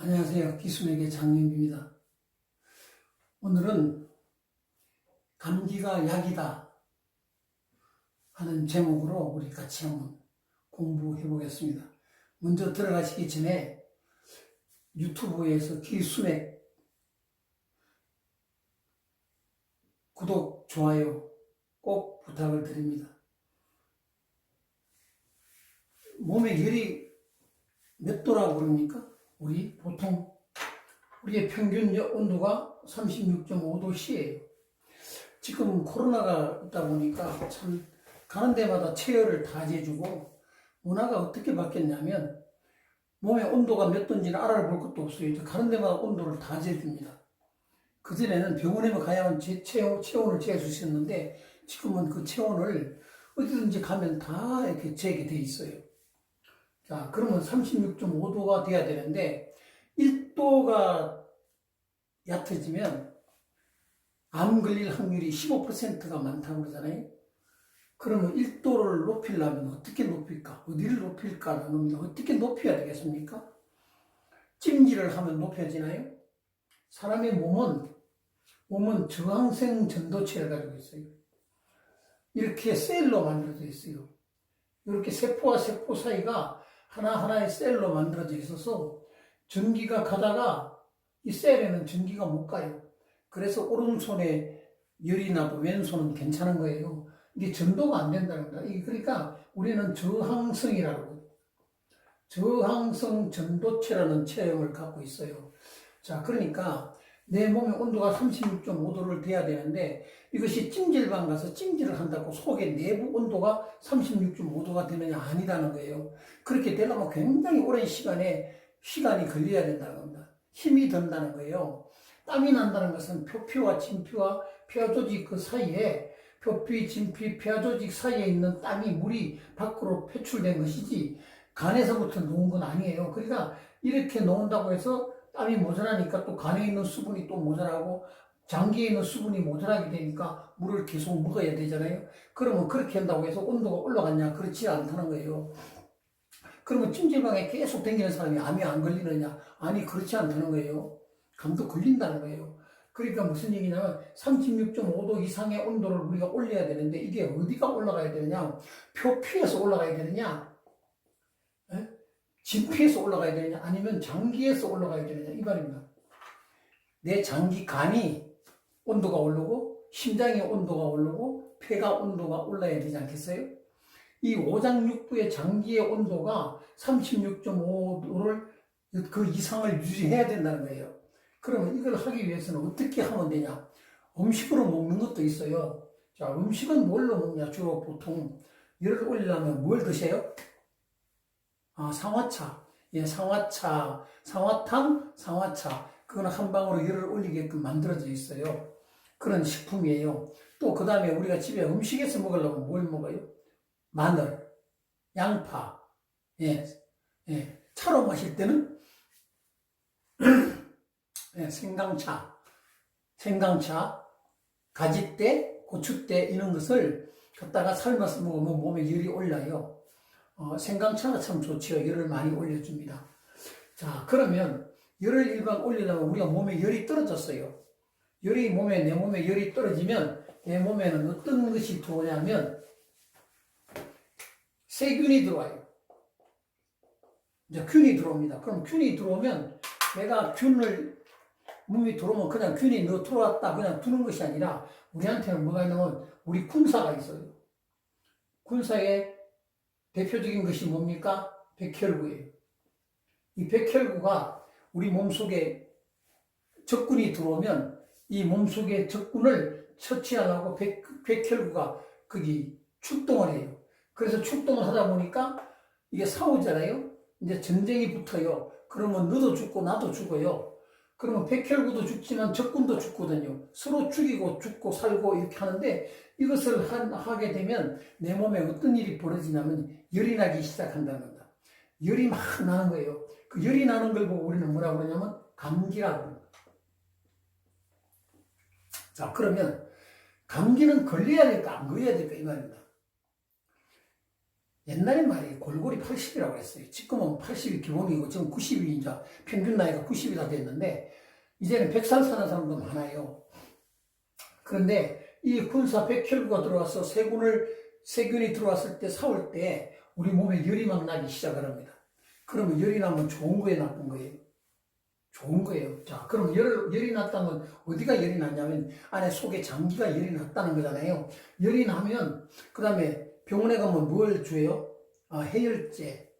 안녕하세요. 기순에게 장윤비입니다. 오늘은 감기가 약이다 하는 제목으로 우리 같이 한번 공부해 보겠습니다. 먼저 들어가시기 전에 유튜브에서 기순액 구독, 좋아요 꼭 부탁을 드립니다. 몸에 열이 몇 도라고 그럽니까? 우리의 평균 온도가 36.5도씨예요. 지금 코로나가 있다 보니까 참 가는 데마다 체열을 다 재주고 문화가 어떻게 바뀌었냐면 몸의 온도가 몇 도인지는 알아볼 것도 없어요. 이제 가는 데마다 온도를 다 재줍니다. 그전에는 병원에만 가야만 체온을 재주셨는데 지금은 그 체온을 어디든지 가면 다 이렇게 재게 돼 있어요. 자, 그러면 36.5도가 돼야 되는데 1도가 얕아지면 암 걸릴 확률이 15%가 많다고 그러잖아요. 그러면 1도를 높이려면 어떻게 높일까? 어디를 높일까라는 겁니다. 어떻게 높여야 되겠습니까? 찜질을 하면 높여지나요? 사람의 몸은 저항성 전도체를 가지고 있어요. 이렇게 셀로 만들어져 있어요. 이렇게 세포와 세포 사이가 하나하나의 셀로 만들어져 있어서 전기가 가다가 이 셀에는 전기가 못 가요. 그래서 오른손에 열이 나도 왼손은 괜찮은 거예요. 이게 전도가 안 된다는 거다. 그러니까 우리는 저항성이라고, 저항성 전도체라는 체형을 갖고 있어요. 자, 그러니까 내 몸의 온도가 36.5도를 돼야 되는데 이것이 찜질방 가서 찜질을 한다고 속의 내부 온도가 36.5도가 되느냐? 아니라는 거예요. 그렇게 되려면 굉장히 오랜 시간이 걸려야 된다는 겁니다. 힘이 든다는 거예요. 땀이 난다는 것은 표피와 진피와 폐하조직 그 사이에 표피, 진피, 폐하조직 사이에 있는 물이 밖으로 배출된 것이지 간에서부터 놓은 건 아니에요. 그러니까 이렇게 놓은다고 해서 땀이 모자라니까 또 간에 있는 수분이 또 모자라고 장기에 있는 수분이 모자라게 되니까 물을 계속 먹어야 되잖아요. 그러면 그렇게 한다고 해서 온도가 올라갔냐? 그렇지 않다는 거예요. 그러면 찜질방에 계속 다니는 사람이 암이 안 걸리느냐? 아니, 그렇지 않다는 거예요. 감도 걸린다는 거예요. 그러니까 무슨 얘기냐면 36.5도 이상의 온도를 우리가 올려야 되는데 이게 어디가 올라가야 되느냐? 표피에서 올라가야 되느냐? 진피에서 올라가야 되느냐? 아니면 장기에서 올라가야 되느냐? 이 말입니다. 내 장기, 간이 온도가 오르고 심장의 온도가 오르고 폐가 온도가 올라야 되지 않겠어요? 이 오장육부의 장기의 온도가 36.5도를 그 이상을 유지해야 된다는 거예요. 그러면 이걸 하기 위해서는 어떻게 하면 되냐? 음식으로 먹는 것도 있어요. 자, 음식은 뭘로 먹냐? 주로 보통 열을 올리려면 뭘 드세요? 상화차. 예, 상화차, 상화탕, 상화차. 그거는 한 방으로 열을 올리게끔 만들어져 있어요. 그런 식품이에요. 또 그 다음에 우리가 집에 음식에서 먹으려면 뭘 먹어요? 마늘, 양파. 예, 예. 차로 마실 때는 예, 생강차, 가지대, 고추대 이런 것을 갖다가 삶아서 먹으면 몸에 열이 올라요. 생강차가 참 좋지요. 열을 많이 올려줍니다. 자, 그러면 열을 일반 올리려면 우리가 몸에 열이 떨어졌어요. 내 몸에 열이 떨어지면 내 몸에는 어떤 것이 들어오냐면 세균이 들어와요. 이제 균이 들어옵니다. 그럼 균이 들어오면 내가 몸이 들어오면 그냥 균이 너 들어왔다 그냥 두는 것이 아니라 우리한테는 뭐가 있냐면 우리 군사가 있어요. 군사의 대표적인 것이 뭡니까? 백혈구예요. 이 백혈구가 우리 몸속에 적군이 들어오면 이 몸속에 적군을 처치하려고 백혈구가 거기 출동을 해요. 그래서 출동을 하다 보니까 이게 싸우잖아요. 이제 전쟁이 붙어요. 그러면 너도 죽고 나도 죽어요. 그러면 백혈구도 죽지만 적군도 죽거든요. 서로 죽이고 죽고 살고 이렇게 하는데 이것을 하게 되면 내 몸에 어떤 일이 벌어지냐면 열이 나기 시작한다는 겁니다. 열이 막 나는 거예요. 그 열이 나는 걸 보고 우리는 뭐라고 그러냐면 감기라고 합니다. 자, 그러면 감기는 걸려야 될까 안 걸려야 될까 이 말입니다. 옛날에 말이에요. 골고리 80이라고 했어요. 지금은 80이 기본이고 지금 90이 이제 평균 나이가 90이 다 됐는데 이제는 100살 사는 사람도 많아요. 그런데 이 군사 백혈구가 들어와서 세균이 들어왔을 때 싸울 때 우리 몸에 열이 막 나기 시작을 합니다. 그러면 열이 나면 좋은 거예요, 나쁜 거예요? 좋은 거예요. 자, 그럼 열이 났다면 어디가 열이 났냐면 안에 속에 장기가 열이 났다는 거잖아요. 열이 나면 그 다음에 병원에 가면 뭘 줘요? 해열제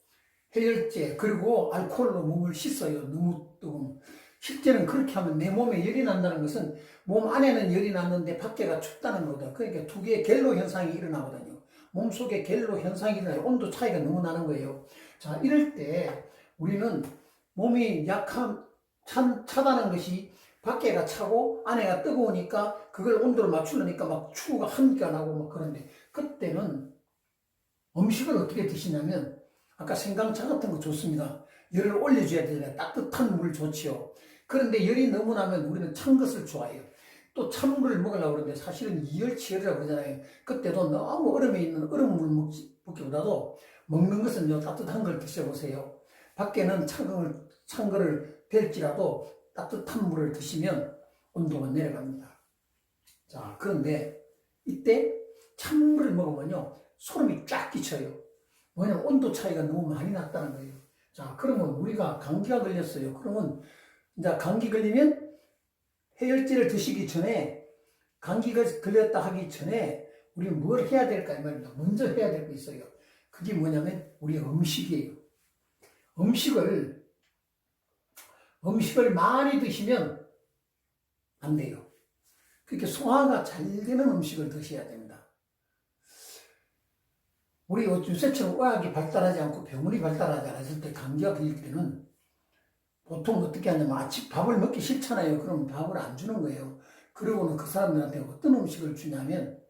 그리고 알코올로 몸을 씻어요. 너무 뜨거운. 실제는 그렇게 하면 내 몸에 열이 난다는 것은 몸 안에는 열이 났는데 밖에가 춥다는 거다. 그러니까 두 개의 갤로 현상이 일어나거든요. 몸속에 갤로 현상이 일어나요. 온도 차이가 너무 나는 거예요. 자, 이럴 때 우리는 몸이 차다는 것이 밖에가 차고 안에가 뜨거우니까 그걸 온도를 맞추려니까 막 추우가 한기가 나고 막 그런데 그때는 음식을 어떻게 드시냐면 아까 생강차 같은 거 좋습니다. 열을 올려줘야 되잖아요. 따뜻한 물 좋지요. 그런데 열이 너무 나면 우리는 찬 것을 좋아해요. 또 찬물을 먹으려고 그러는데 사실은 이열치열이라고 그러잖아요. 그때도 너무 얼음에 있는 얼음물 먹기보다도 먹는 것은 따뜻한 걸 드셔보세요. 밖에는 찬 거를 될지라도 따뜻한 물을 드시면 온도가 내려갑니다. 자, 그런데 이때 찬물을 먹으면요 소름이 쫙 끼쳐요. 왜냐면 온도 차이가 너무 많이 났다는 거예요. 자, 그러면 우리가 감기가 걸렸어요. 그러면 이제 감기 걸리면 해열제를 드시기 전에 감기가 걸렸다 하기 전에 우리는 뭘 해야 될까 이 말입니다. 먼저 해야 될 거 있어요. 그게 뭐냐면 우리 음식이에요. 음식을 많이 드시면 안 돼요. 그렇게 소화가 잘 되는 음식을 드셔야 됩니다. 우리 요새처럼 의학이 발달하지 않고 병원이 발달하지 않았을 때 감기가 걸릴 때는 보통 어떻게 하냐면 아침 밥을 먹기 싫잖아요. 그럼 밥을 안 주는 거예요. 그러고는 그 사람들한테 어떤 음식을 주냐면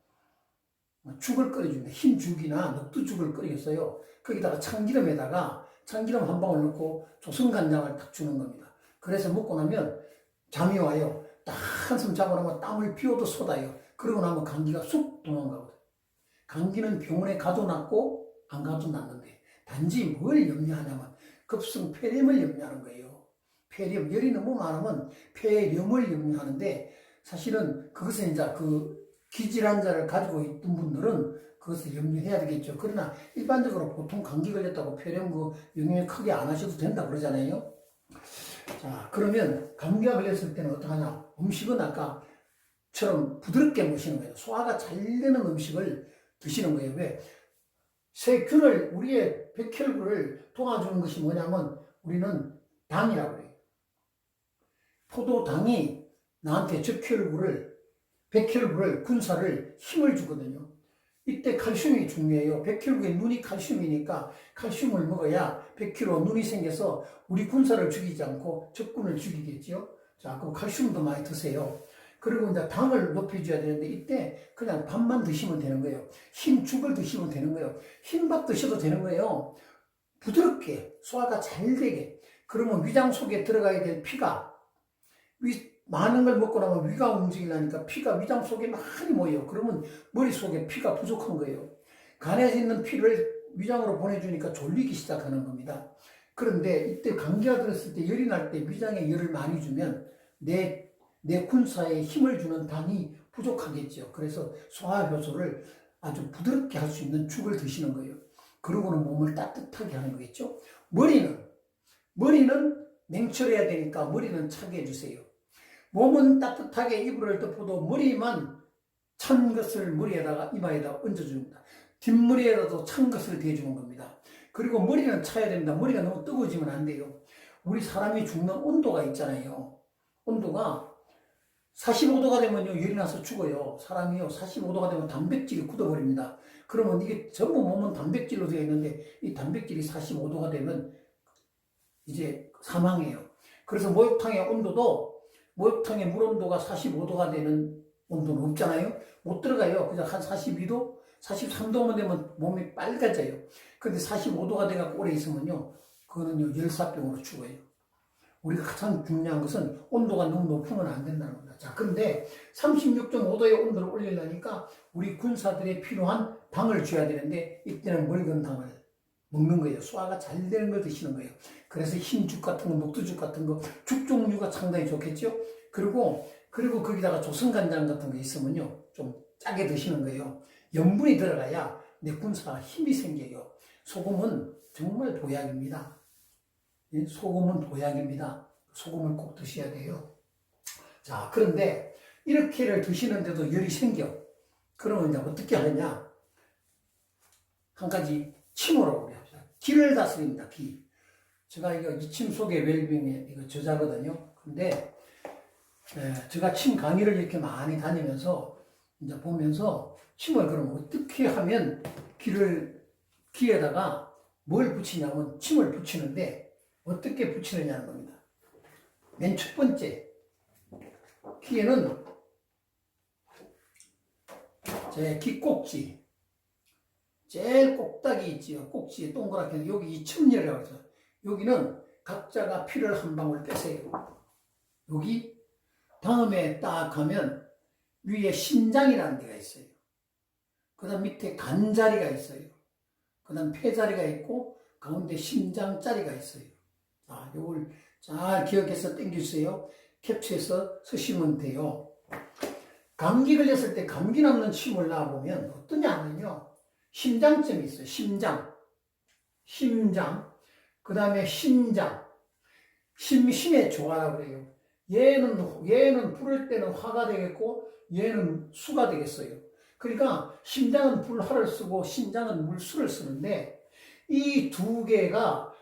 죽을 끓여줍니다. 흰죽이나 녹두죽을 끓이겠어요. 거기다가 참기름 한 방울 넣고 조선간장을 딱 주는 겁니다. 그래서 먹고 나면 잠이 와요. 딱 한숨 자고 나면 땀을 비워도 쏟아요. 그러고 나면 감기가 쑥 도망가거든요. 감기는 병원에 가도 낫고 안 가도 낫는데 단지 뭘 염려하냐면 급성 폐렴을 염려하는 거예요. 폐렴, 열이 너무 많으면 폐렴을 염려하는데 사실은 그것은 이제 그 기질환자를 가지고 있던 분들은 그것을 염려해야 되겠죠. 그러나 일반적으로 보통 감기 걸렸다고 폐렴 영향이 크게 안 하셔도 된다 그러잖아요. 자, 그러면 감기가 걸렸을 때는 어떡하냐? 음식은 아까처럼 부드럽게 먹시는 거예요. 소화가 잘 되는 음식을 드시는 거예요. 왜? 세균을, 우리의 백혈구를 도와주는 것이 뭐냐면 우리는 당이라고 그래요. 포도당이 나한테 백혈구를, 군사를 힘을 주거든요. 이때 칼슘이 중요해요. 백혈구의 눈이 칼슘이니까 칼슘을 먹어야 백혈로 눈이 생겨서 우리 군사를 죽이지 않고 적군을 죽이겠죠. 자, 그럼 칼슘도 많이 드세요. 그리고 이제 당을 높여줘야 되는데 이때 그냥 밥만 드시면 되는 거예요. 흰죽을 드시면 되는 거예요. 흰밥 드셔도 되는 거예요. 부드럽게 소화가 잘 되게. 그러면 위장 속에 들어가야 될 피가 많은 걸 먹고 나면 위가 움직이려니까 피가 위장 속에 많이 모여요. 그러면 머릿속에 피가 부족한 거예요. 간에 있는 피를 위장으로 보내주니까 졸리기 시작하는 겁니다. 그런데 이때 감기가 들었을 때 열이 날 때 위장에 열을 많이 주면 내 군사에 힘을 주는 당이 부족하겠죠. 그래서 소화 효소를 아주 부드럽게 할 수 있는 죽을 드시는 거예요. 그러고는 몸을 따뜻하게 하는 거겠죠. 머리는 냉철해야 되니까 머리는 차게 해주세요. 몸은 따뜻하게 이불을 덮어도 머리만 찬 것을 이마에다 얹어줍니다. 뒷머리에다도 찬 것을 대주는 겁니다. 그리고 머리는 차야 됩니다. 머리가 너무 뜨거워지면 안 돼요. 우리 사람이 죽는 온도가 있잖아요. 온도가 45도가 되면요 열이 나서 죽어요. 사람이요 45도가 되면 단백질이 굳어버립니다. 그러면 이게 전부 몸은 단백질로 되어 있는데 이 단백질이 45도가 되면 이제 사망해요. 그래서 목욕탕의 물 온도가 45도가 되는 온도는 없잖아요. 못 들어가요. 그냥 한 42도, 43도만 되면 몸이 빨개져요. 그런데 45도가 돼갖고 오래 있으면요 그거는요 열사병으로 죽어요. 우리가 가장 중요한 것은 온도가 너무 높으면 안 된다는 겁니다. 자, 근데 36.5도의 온도를 올리려니까 우리 군사들에 필요한 당을 줘야 되는데 이때는 묽은 당을 먹는 거예요. 소화가 잘 되는 걸 드시는 거예요. 그래서 흰죽 같은 거, 녹두죽 같은 거, 죽 종류가 상당히 좋겠죠. 그리고 거기다가 조선간장 같은 거 있으면요, 좀 짜게 드시는 거예요. 염분이 들어가야 내 군사가 힘이 생겨요. 소금은 정말 보약입니다. 예? 소금은 보약입니다. 소금을 꼭 드셔야 돼요. 자, 그런데 이렇게를 드시는데도 열이 생겨. 그러면 이제 어떻게 하느냐? 한 가지 침으로 우리 합시다. 기를 다스립니다. 기. 제가 이거 이침 속의 웰빙의 이거 저자거든요. 근데 제가 침 강의를 이렇게 많이 다니면서 이제 보면서 침을 그럼 어떻게 하면 기에다가 뭘 붙이냐면 침을 붙이는데 어떻게 붙이느냐는 겁니다. 맨 첫 번째 기에는 제 기꼭지 제일 꼭딱이 있지요. 꼭지에 동그랗게 여기 이침열이라고 해서 여기는 각자가 피를 한 방울 빼세요. 여기 다음에 딱 하면 위에 심장이라는 데가 있어요. 그 다음 밑에 간 자리가 있어요. 그 다음 폐 자리가 있고 가운데 심장 자리가 있어요. 자, 요걸 잘 기억해서 당겨주세요. 캡처해서 쓰시면 돼요. 감기 걸렸을 때 감기 남는 침을 놔보면 어떠냐 하면요. 심장점이 있어요. 심장. 그 다음에 심장. 심심의 조화라고 그래요. 얘는 부를 때는 화가 되겠고 얘는 수가 되겠어요. 그러니까 심장은 불화를 쓰고 심장은 물수를 쓰는데 이 두 개가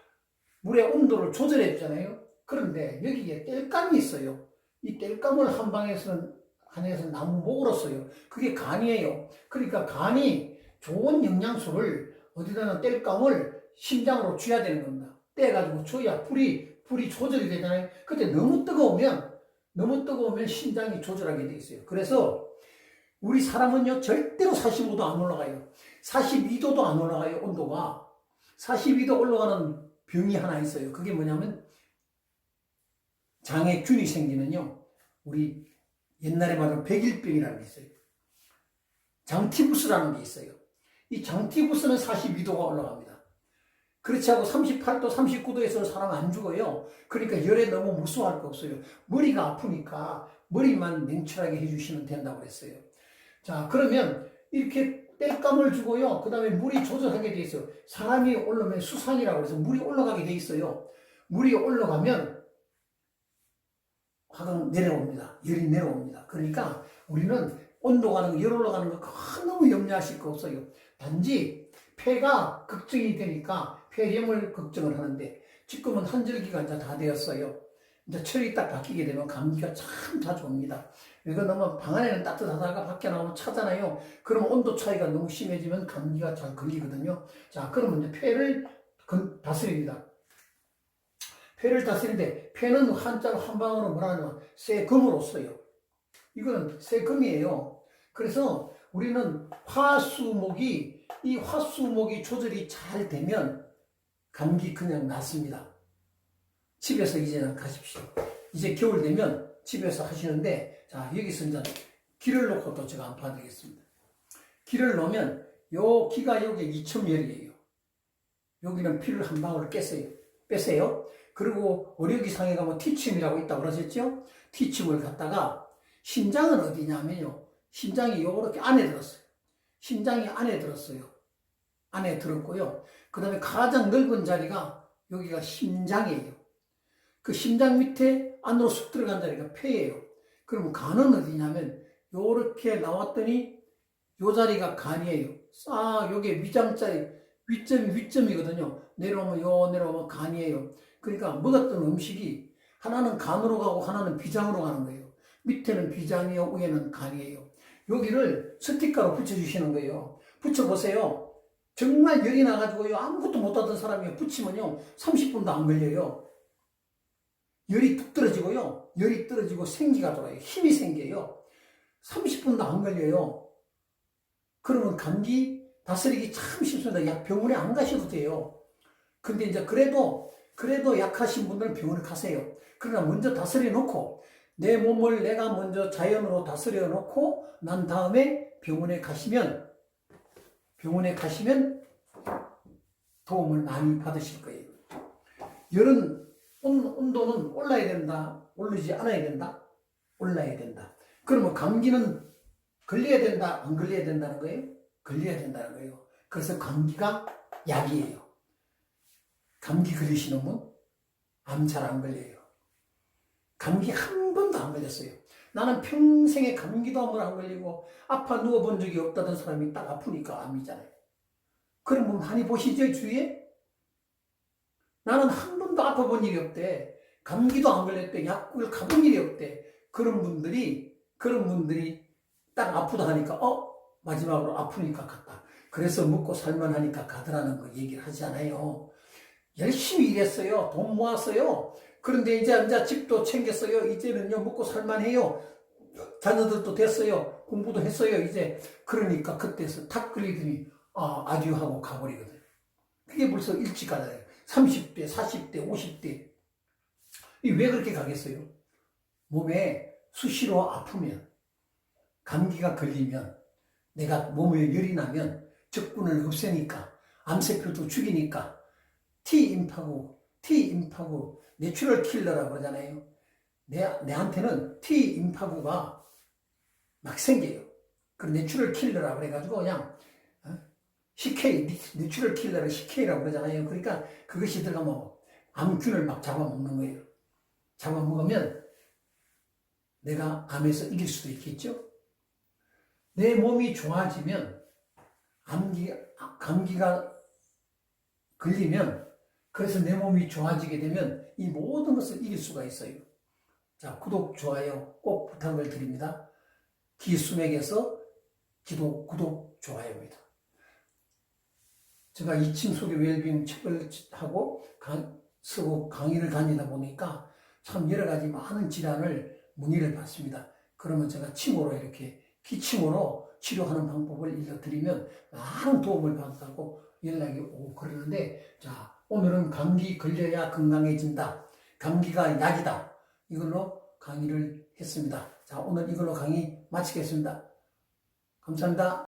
물의 온도를 조절해 주잖아요. 그런데 여기에 땔감이 있어요. 이 땔감을 한해서 나무목으로 써요. 그게 간이에요. 그러니까 간이 좋은 영양소를 어디다는 땔감을 심장으로 줘야 되는 겁니다. 떼가지고 줘야 불이 조절이 되잖아요. 그때 너무 뜨거우면 심장이 조절하게 돼 있어요. 그래서 우리 사람은요 절대로 45도 안 올라가요. 42도도 안 올라가요. 온도가 42도 올라가는 병이 하나 있어요. 그게 뭐냐면 장애균이 생기면요 우리 옛날에 말하는 백일병이라는 게 있어요. 장티부스라는 게 있어요. 이 장티부스는 42도가 올라갑니다. 그렇지 않고 38도, 39도에서는 사람 안 죽어요. 그러니까 열에 너무 무서워할 거 없어요. 머리가 아프니까 머리만 냉철하게 해주시면 된다고 그랬어요. 자, 그러면 이렇게 땔감을 주고요. 그 다음에 물이 조절하게 돼 있어요. 사람이 올라오면 수상이라고 해서 물이 올라가게 돼 있어요. 물이 올라가면 화가 내려옵니다. 열이 내려옵니다. 그러니까 우리는 온도 가는 거, 열 올라가는 거 너무 염려하실 거 없어요. 단지 폐가 걱정이 되니까 폐렴을 걱정을 하는데 지금은 한절기가 이제 다 되었어요. 이제 철이 딱 바뀌게 되면 감기가 참 자주 옵니다. 이거 너무 방 안에는 따뜻하다가 밖에 나오면 차잖아요. 그럼 온도 차이가 너무 심해지면 감기가 잘 걸리거든요. 자, 그러면 이제 폐를 다스립니다. 폐를 다스리는데 폐는 한자로 한 방으로 뭐라 하냐면 세금으로 써요. 이거는 세금이에요. 그래서 우리는 이 화수목이 조절이 잘 되면 감기 그냥 낫습니다. 집에서 이제는 가십시오. 이제 겨울 되면 집에서 하시는데, 자, 여기서 이제 기를 놓고 또 제가 한번 봐드리겠습니다. 기를 놓으면 요 기가 여기 이첨열이에요. 여기는 피를 한 방울 빼세요. 그리고 의료기상에 가면 T침이라고 있다고 그러셨죠? T침을 갖다가 심장은 어디냐면요. 심장이 요렇게 안에 들었어요. 심장이 안에 들었어요. 안에 들었고요. 그 다음에 가장 넓은 자리가 여기가 심장이에요. 그 심장 밑에 안으로 쑥 들어간 자리가 폐예요. 그럼 간은 어디냐면 요렇게 나왔더니 요 자리가 간이에요. 싹 요게 위장자리 위점이거든요. 내려오면 간이에요. 그러니까 먹었던 음식이 하나는 간으로 가고 하나는 비장으로 가는 거예요. 밑에는 비장이요, 위에는 간이에요. 여기를 스티커로 붙여주시는 거예요. 붙여보세요. 정말 열이 나가지고요, 아무것도 못하던 사람이 붙이면요, 30분도 안 걸려요. 열이 뚝 떨어지고요, 열이 떨어지고 생기가 돌아요. 힘이 생겨요. 30분도 안 걸려요. 그러면 감기 다스리기 참 쉽습니다. 병원에 안 가셔도 돼요. 근데 이제 그래도 약하신 분들은 병원에 가세요. 그러나 먼저 다스려 놓고 내 몸을 내가 먼저 자연으로 다스려 놓고 난 다음에 병원에 가시면 병원에 가시면 도움을 많이 받으실 거예요. 열은 온도는 올라야 된다, 오르지 않아야 된다, 올라야 된다. 그러면 감기는 걸려야 된다, 안 걸려야 된다는 거예요? 걸려야 된다는 거예요. 그래서 감기가 약이에요. 감기 걸리시는 분 암 잘 안 걸려요. 감기 한 번도 안 걸렸어요. 나는 평생에 감기도 한 번 안 걸리고 아파 누워본 적이 없다던 사람이 딱 아프니까 암이잖아요. 그런 분 많이 보시죠, 주위에? 나는 한 번도 아파본 일이 없대. 감기도 안 걸렸대. 약국을 가본 일이 없대. 그런 분들이 딱 아프다 하니까 마지막으로 아프니까 갔다. 그래서 먹고 살만하니까 가더라는 거 얘기를 하잖아요. 열심히 일했어요. 돈 모았어요. 그런데 이제 집도 챙겼어요. 이제는요 먹고 살만해요. 자녀들도 됐어요. 공부도 했어요. 이제 그러니까 그때서 탁 걸리더니 아주 하고 가버리거든. 그게 벌써 일찍 가잖아요. 30대, 40대, 50대. 왜 그렇게 가겠어요? 몸에 수시로 아프면, 감기가 걸리면, 내가 몸에 열이 나면 적군을 없애니까, 암세포도 죽이니까 T임파구, 내추럴 킬러라고 하잖아요. 내한테는 T임파구가 막 생겨요. 그 내추럴 킬러라고 그래가지고 그냥 CK, 내추럴 킬러를 CK라고 그러잖아요. 그러니까 그것이 들어가면 암균을 막 잡아먹는 거예요. 잡아먹으면 내가 암에서 이길 수도 있겠죠. 내 몸이 좋아지면 감기가 걸리면 그래서 내 몸이 좋아지게 되면 이 모든 것을 이길 수가 있어요. 자, 구독, 좋아요 꼭 부탁을 드립니다. 기수맥에서 구독, 좋아요입니다. 제가 2층 속의 웰빙 책을 하고 쓰고 강의를 다니다 보니까 참 여러 가지 많은 질환을 문의를 받습니다. 그러면 제가 침으로 이렇게 기침으로 치료하는 방법을 일러드리면 많은 도움을 받았다고 연락이 오고 그러는데, 자, 오늘은 감기 걸려야 건강해진다. 감기가 약이다. 이걸로 강의를 했습니다. 자, 오늘 이걸로 강의 마치겠습니다. 감사합니다.